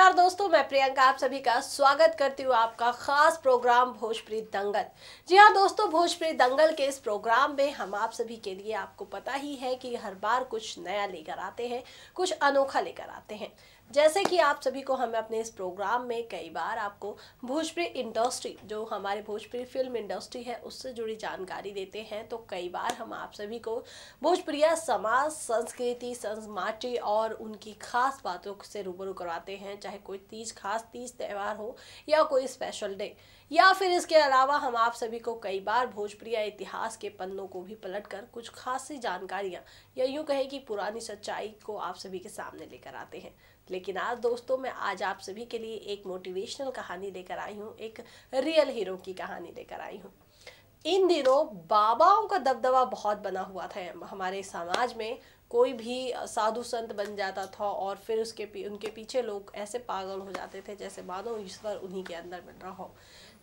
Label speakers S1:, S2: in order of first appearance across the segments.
S1: नमस्कार दोस्तों, मैं प्रियंका आप सभी का स्वागत करती हूँ आपका खास प्रोग्राम भोजपुरी दंगल। जी हाँ दोस्तों, भोजपुरी दंगल के इस प्रोग्राम में हम आप सभी के लिए, आपको पता ही है कि हर बार कुछ नया लेकर आते हैं, कुछ अनोखा लेकर आते हैं। जैसे कि आप सभी को हम अपने इस प्रोग्राम में कई बार आपको भोजपुरी इंडस्ट्री, जो हमारे भोजपुरी फिल्म इंडस्ट्री है, उससे जुड़ी जानकारी देते हैं। तो कई बार हम आप सभी को भोजपुरिया समाज, संस्कृति, संस्माटी और उनकी खास बातों से रूबरू करवाते हैं, चाहे कोई खास तीज त्यौहार हो या कोई स्पेशल डे, या फिर इसके अलावा हम आप सभी को कई बार भोजपुरिया इतिहास के पन्नों को भी पलटकर कुछ खासी जानकारियाँ या यूँ कहे कि पुरानी सच्चाई को आप सभी के सामने लेकर आते हैं। लेकिन आज दोस्तों, मैं आज आप सभी के लिए एक मोटिवेशनल कहानी लेकर आई हूँ, एक रियल हीरो की कहानी लेकर आई हूँ। इन दिनों बाबाओं का दबदबा बहुत बना हुआ था हमारे समाज में। कोई भी साधु संत बन जाता था और फिर उनके पीछे लोग ऐसे पागल हो जाते थे जैसे मानो ईश्वर उन्हीं के अंदर मिल रहा हो।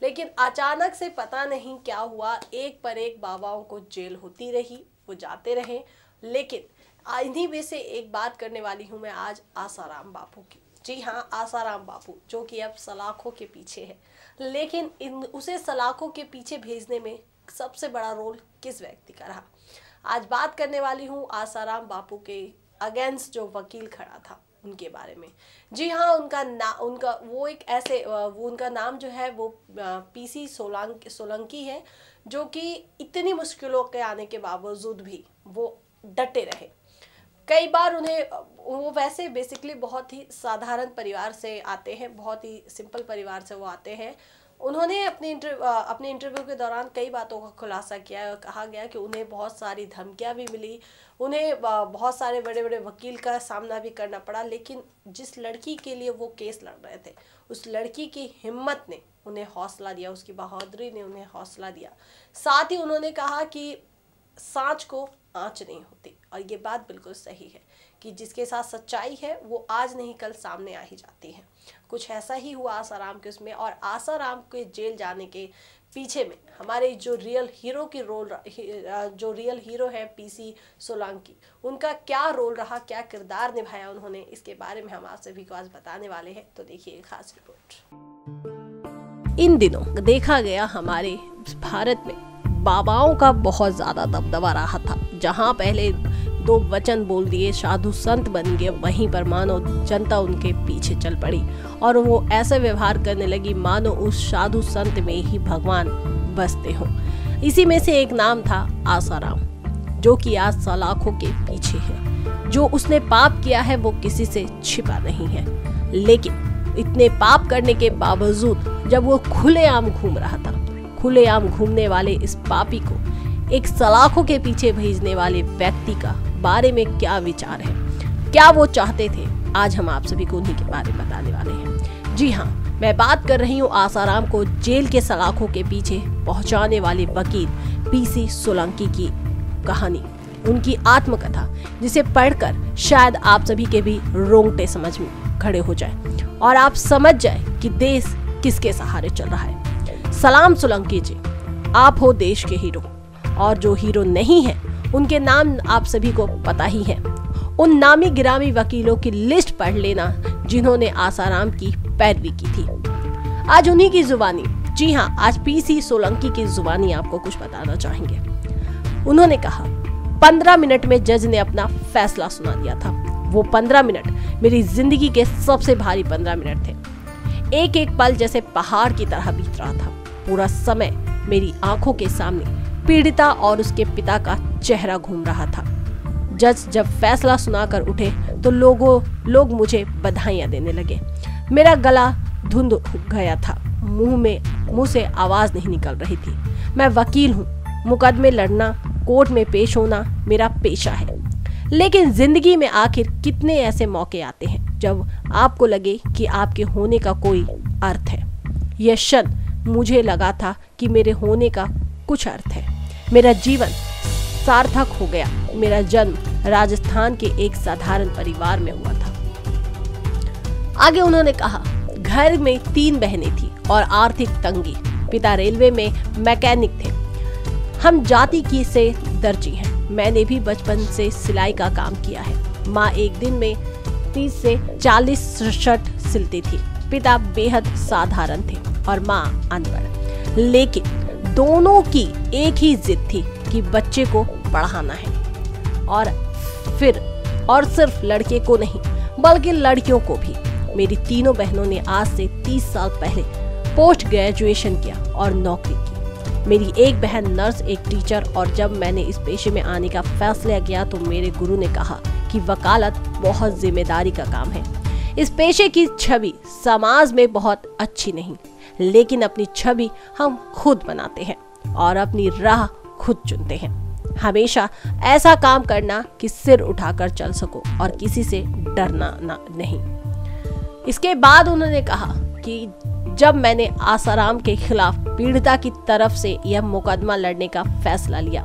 S1: लेकिन अचानक से पता नहीं क्या हुआ, एक पर एक बाबाओं को जेल होती रही, वो जाते रहे। लेकिन इन्हीं में से एक बात करने वाली हूँ मैं आज आसाराम बापू की। जी हाँ, आसाराम बापू, जो कि अब सलाखों के पीछे है। लेकिन उसे सलाखों के पीछे भेजने में सबसे बड़ा रोल किस व्यक्ति का रहा, आज बात करने वाली हूँ आसाराम बापू के अगेंस्ट जो वकील खड़ा था उनके बारे में। जी हाँ, उनका नाम जो है वो पीसी सोलंकी है, जो कि इतनी मुश्किलों के आने के बावजूद भी वो डटे रहे। कई बार वो वैसे बेसिकली बहुत ही साधारण परिवार से आते हैं, बहुत ही सिंपल परिवार से वो आते हैं। उन्होंने अपने इंटरव्यू के दौरान कई बातों का खुलासा किया और कहा गया कि उन्हें बहुत सारी धमकियां भी मिली, उन्हें बहुत सारे बड़े बड़े वकील का सामना भी करना पड़ा। लेकिन जिस लड़की के लिए वो केस लड़ रहे थे, उस लड़की की हिम्मत ने उन्हें हौसला दिया, उसकी बहादुरी ने उन्हें हौसला दिया। साथ ही उन्होंने कहा कि सांच को आँच नहीं होती, और ये बात बिल्कुल सही है कि जिसके साथ सच्चाई है वो आज नहीं कल सामने आ ही जाती है। कुछ ऐसा ही हुआ आसाराम के उसमें, और आसाराम के जेल जाने के पीछे में हमारे जो रियल हीरो है पीसी सोलंकी, उनका क्या रोल रहा, क्या किरदार निभाया उन्होंने, इसके बारे में हम आप सभी को आज बताने वाले हैं। तो देखिए एक खास रिपोर्ट। इन दिनों देखा गया हमारे भारत में बाबाओं का बहुत ज्यादा दबदबा रहा था। जहां पहले दो वचन बोल दिए, साधु संत बन गए, वहीं पर मानो जनता उनके पीछे चल पड़ी और वो ऐसे व्यवहार करने लगी मानो उस साधु संत में ही भगवान बसते हों। इसी में से एक नाम था आसाराम, जो कि आज सलाखों के पीछे है। जो उसने पाप किया है वो किसी से छिपा नहीं है। लेकिन इतने पाप करने के बावजूद जब वो खुलेआम घूम रहा था, खुलेआम घूमने वाले इस पापी को एक सलाखों के पीछे भेजने वाले व्यक्ति का बारे में क्या विचार है, क्या वो चाहते थे, आज हम आप सभी को उन्हीं के बारे में बताने वाले हैं। जी हाँ, मैं बात कर रही हूँ आसाराम को जेल के सलाखों के पीछे पहुंचाने वाले वकील पीसी सोलंकी की कहानी, उनकी आत्मकथा, जिसे पढ़कर शायद आप सभी के भी रोंगटे समझ में खड़े हो जाए और आप समझ जाए कि देश किसके सहारे चल रहा है। सलाम सोलंकी जी, आप हो देश के हीरो, और जो हीरो नहीं है उनके नाम आप सभी को पता ही है। उन नामी गिरामी वकीलों की लिस्ट पढ़ लेना जिन्होंने आसाराम की पैरवी की थी। आज उन्हीं की जुबानी, जी हाँ, आज पीसी सोलंकी की जुबानी आपको कुछ बताना चाहेंगे। उन्होंने कहा, 15 मिनट में जज ने अपना फैसला सुना दिया था। वो 15 मिनट मेरी जिंदगी के सबसे भारी 15 मिनट थे। एक एक पल जैसे पहाड़ की तरह बीत रहा था। पूरा समय मेरी आंखों के सामने पीड़िता और उसके पिता का चेहरा घूम रहा था। जज जब फैसला सुनाकर उठे तो लोग मुझे बधाइयां देने लगे। मेरा गला धुंध गया था, मुंह से आवाज नहीं निकल रही थी। मैं वकील हूँ, मुकदमे लड़ना, कोर्ट में पेश होना मेरा पेशा है। लेकिन जिंदगी में आखिर कितने ऐसे मौके आते हैं जब आपको लगे कि आपके होने का कोई अर्थ है। यह क्षण मुझे लगा था कि मेरे होने का कुछ अर्थ है। मेरा जीवन सार्थक हो गया। मेरा जन्म राजस्थान के एक साधारण परिवार में हुआ था। आगे उन्होंने कहा, घर में 3 बहनें थी और आर्थिक तंगी। पिता रेलवे में मैकेनिक थे। हम जाति की से दर्जी हैं। मैंने भी बचपन से सिलाई का काम किया है। माँ एक दिन में 30 से 40 शर्ट सिलती थी। पिता बेहद साधारण थे और माँ अनपढ़, लेकिन दोनों की एक ही जिद थी कि बच्चे को पढ़ाना है, और सिर्फ लड़के को नहीं बल्कि लड़कियों को भी। मेरी तीनों बहनों ने आज से 30 साल पहले पोस्ट ग्रेजुएशन किया और नौकरी की। मेरी एक बहन नर्स, एक टीचर, और जब मैंने इस पेशे में आने का फैसला किया तो मेरे गुरु ने कहा कि वकालत बहुत जिम्मेदारी का काम है। इस पेशे की छवि समाज में बहुत अच्छी नहीं, लेकिन अपनी छवि हम खुद बनाते हैं और अपनी राह खुद चुनते हैं। हमेशा ऐसा काम करना कि सिर उठाकर चल सको और किसी से डरना नहीं। इसके बाद उन्होंने कहा कि जब मैंने आसाराम के खिलाफ पीड़िता की तरफ से यह मुकदमा लड़ने का फैसला लिया,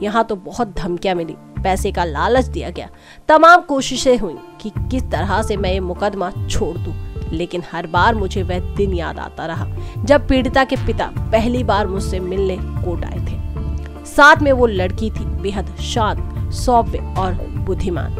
S1: यहाँ तो बहुत धमकियां मिली, पैसे का लालच दिया गया, तमाम कोशिशें हुई कि किस तरह से मैं ये मुकदमा छोड़ दूं, लेकिन हर बार मुझे वह दिन याद आता रहा जब पीड़िता के पिता पहली बार मुझसे मिलने कोर्ट आए थे। साथ में वो लड़की थी, बेहद शांत, सौम्य और बुद्धिमान।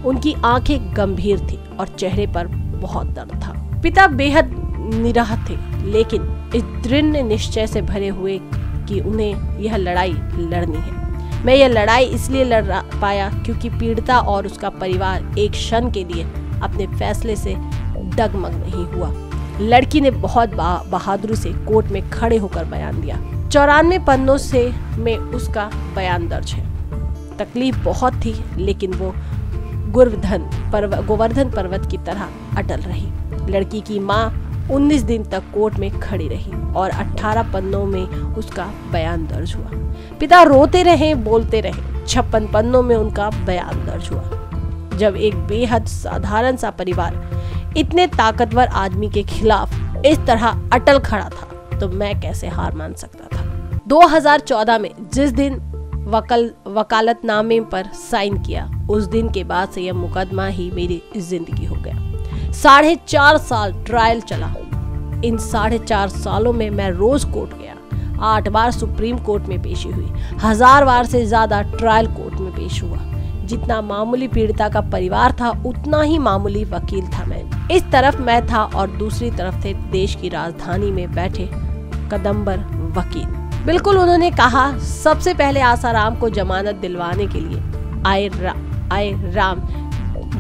S1: उनकी आंखें गंभीर थी और चेहरे पर बहुत दर्द था। पिता बेहद निराह थे, लेकिन इस दृढ़ निश्चय से भरे हुए कि उन्हें यह लड़ाई लड़नी है। मैं यह लड़ाई इसलिए लड़ पाया क्योंकि पीड़िता और उसका परिवार एक क्षण के लिए अपने फैसले से डगमग नहीं हुआ। लड़की ने बहुत बहादुरी से कोर्ट में खड़े होकर बयान दिया। 94 पन्नों से में उसका बयान दर्ज है। तकलीफ बहुत थी, लेकिन वो गोवर्धन पर्वत की तरह अटल रही। लड़की की माँ 19 दिन तक कोर्ट में खड़ी रही और 18 पन्नों में उसका बयान दर्ज हुआ। पिता रोते रहे, बोलते रहे। 56 पन्नों में उनका बयान दर्ज हुआ। जब एक बेहद साधारण सा परिवार इतने ताकतवर आदमी के खिलाफ इस तरह अटल खड़ा था, तो मैं कैसे हार मान सकता था। 2014 में जिस दिन वकालतनामे पर साइन किया, उस दिन के बाद से यह मुकदमा ही मेरी जिंदगी हो गया। 4.5 साल ट्रायल चला। इन 4.5 सालों में मैं रोज कोर्ट गया। 8 बार सुप्रीम कोर्ट में पेशी हुई। 1000 बार से ज्यादा ट्रायल कोर्ट में पेश हुआ। जितना मामूली पीड़िता का परिवार था, उतना ही मामूली वकील था मैं। इस तरफ मैं था और दूसरी तरफ थे देश की राजधानी में बैठे कदम्बर वकील। बिल्कुल उन्होंने कहा, सबसे पहले आसाराम को जमानत दिलवाने के लिए आए राम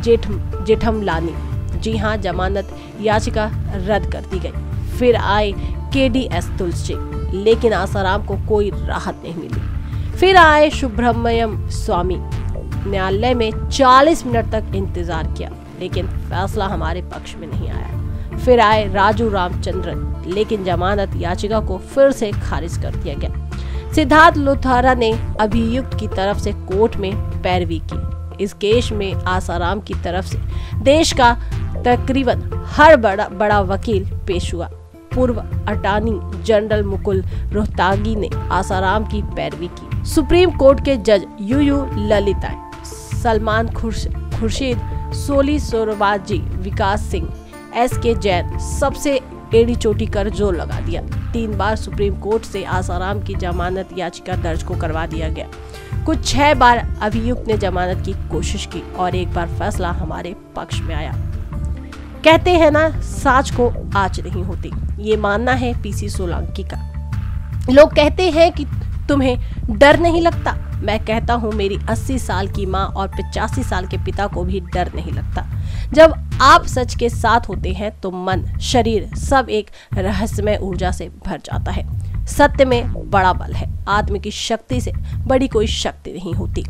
S1: जेठमलानी। जी हाँ, जमानत याचिका रद्द कर दी गई। फिर आए KDS तुलसी, लेकिन आसाराम को कोई राहत नहीं मिली। फिर आए सुब्रमण्यम स्वामी। न्यायालय में 40 मिनट तक इंतजार किया, लेकिन फैसला हमारे पक्ष में नहीं आया। फिर आए राजू रामचंद्रन, लेकिन जमानत याचिका को फिर से खारिज कर दिया गया। सिद्धार्थ लुथारा ने अभियुक्त की तरफ से कोर्ट में पैरवी की। इस केस में आसाराम की तरफ से देश का तकरीबन हर बड़ा वकील पेश हुआ। पूर्व अटॉर्नी जनरल मुकुल रोहतागी ने आसाराम की पैरवी की। सुप्रीम कोर्ट के जज यूयू ललिता, सलमान खुर्शीद, सोली सोरबाजी, विकास सिंह, SK जैन सबसे एड़ी चोटी कर जोर लगा दिया। 3 बार सुप्रीम कोर्ट से आसाराम की जमानत याचिका दर्ज को करवा दिया गया। कुछ 6 बार अभियुक्त ने जमानत की कोशिश की और एक बार फैसला हमारे पक्ष में आया। कहते हैं ना, साच को आँच नहीं होती। ये मानना है PC सोलंकी का। लोग कहते हैं कि तुम्हें डर नहीं लगता। मैं कहता हूँ, मेरी 80 साल की माँ और 85 साल के पिता को भी डर नहीं लगता। जब आप सच के साथ होते हैं तो मन, शरीर सब एक रहस्यमय ऊर्जा से भर जाता है। सत्य में बड़ा बल है। आत्म की शक्ति से बड़ी कोई शक्ति नहीं होती।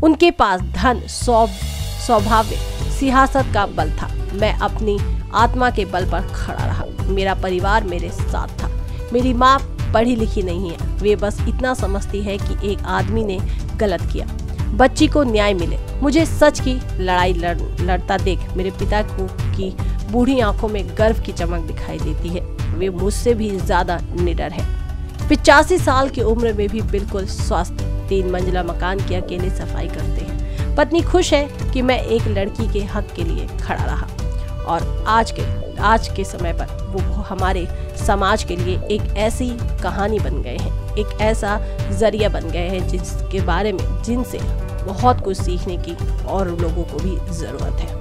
S1: उनके पास धन, सौभाग्य, सियासत का बल था। मैं अपनी आत्मा के बल पर खड़ा रहा। मेरा परिवार मेरे साथ था। मेरी माँ पढ़ी लिखी नहीं है। वे बस इतना समझती है कि एक आदमी ने गलत किया, बच्ची को न्याय मिले। मुझे सच की लड़ाई लड़ता देख मेरे पिता की बूढ़ी आंखों में गर्व की चमक दिखाई देती है। वे मुझसे भी ज्यादा निडर है। 85 साल की उम्र में भी बिल्कुल स्वस्थ। 3 मंजिला मकान की अकेले सफाई करते हैं। पत्नी खुश है कि मैं एक लड़की के हक के लिए खड़ा रहा और आज के समय पर वो हमारे समाज के लिए एक ऐसी कहानी बन गए हैं, एक ऐसा जरिया बन गए हैं जिसके बारे में जिनसे बहुत कुछ सीखने की और लोगों को भी जरूरत है।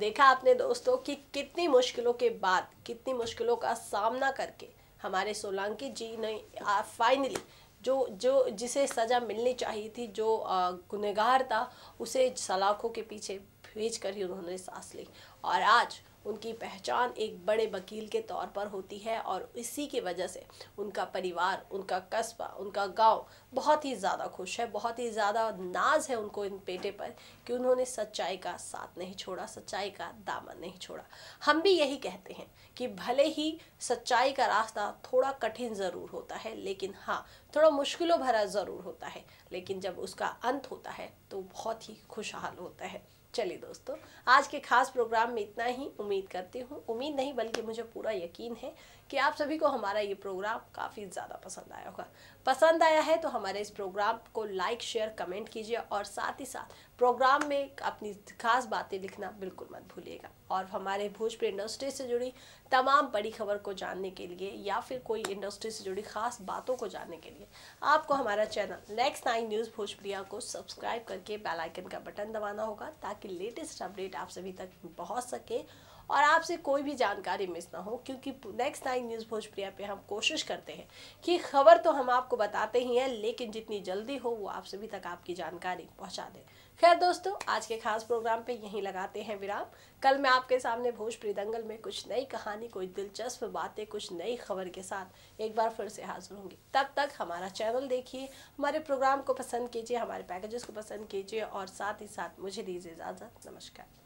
S1: देखा आपने दोस्तों कि कितनी मुश्किलों के बाद, कितनी मुश्किलों का सामना करके हमारे सोलंकी जी ने फाइनली जो जिसे सज़ा मिलनी चाहिए थी, जो गुनहगार था, उसे सलाखों के पीछे भेज कर ही उन्होंने सांस ली। और आज उनकी पहचान एक बड़े वकील के तौर पर होती है और इसी की वजह से उनका परिवार, उनका कस्बा, उनका गांव बहुत ही ज़्यादा खुश है, बहुत ही ज़्यादा नाज है उनको इन बेटे पर कि उन्होंने सच्चाई का साथ नहीं छोड़ा, सच्चाई का दामन नहीं छोड़ा। हम भी यही कहते हैं कि भले ही सच्चाई का रास्ता थोड़ा कठिन ज़रूर होता है, लेकिन हाँ, थोड़ा मुश्किलों भरा ज़रूर होता है, लेकिन जब उसका अंत होता है तो बहुत ही खुशहाल होता है। चलिए दोस्तों, आज के खास प्रोग्राम में इतना ही। उम्मीद करती हूँ, उम्मीद नहीं बल्कि मुझे पूरा यकीन है कि आप सभी को हमारा ये प्रोग्राम काफ़ी ज़्यादा पसंद आया होगा। पसंद आया है तो हमारे इस प्रोग्राम को लाइक, शेयर, कमेंट कीजिए और साथ ही साथ प्रोग्राम में अपनी खास बातें लिखना बिल्कुल मत भूलिएगा। और हमारे भोजपुरी इंडस्ट्री से जुड़ी तमाम बड़ी खबर को जानने के लिए या फिर कोई इंडस्ट्री से जुड़ी खास बातों को जानने के लिए आपको हमारा चैनल नेक्स्ट 9 न्यूज़ भोजपुरिया को सब्सक्राइब करके बेल आइकन का बटन दबाना होगा, ताकि लेटेस्ट अपडेट आप सभी तक पहुंच सके और आपसे कोई भी जानकारी मिस ना हो। क्योंकि नेक्स्ट 9 न्यूज़ भोजपुरिया पे हम कोशिश करते हैं कि खबर तो हम आपको बताते ही हैं, लेकिन जितनी जल्दी हो वो आप सभी तक आपकी जानकारी पहुंचा दें। खैर दोस्तों, आज के खास प्रोग्राम पे यहीं लगाते हैं विराम। कल मैं आपके सामने भोजपुरी दंगल में कुछ नई कहानी, कोई दिलचस्प बातें, कुछ नई खबर के साथ एक बार फिर से हाजिर होंगी। तब तक हमारा चैनल देखिए, हमारे प्रोग्राम को पसंद कीजिए, हमारे पैकेजेस को पसंद कीजिए और साथ ही साथ मुझे दीजिए इजाज़त। नमस्कार।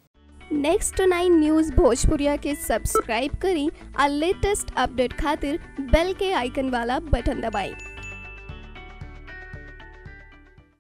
S2: नेक्स्ट 9 न्यूज़ भोजपुरिया के सब्सक्राइब करी और लेटेस्ट अपडेट खातिर बेल के आइकन वाला बटन दबाएं।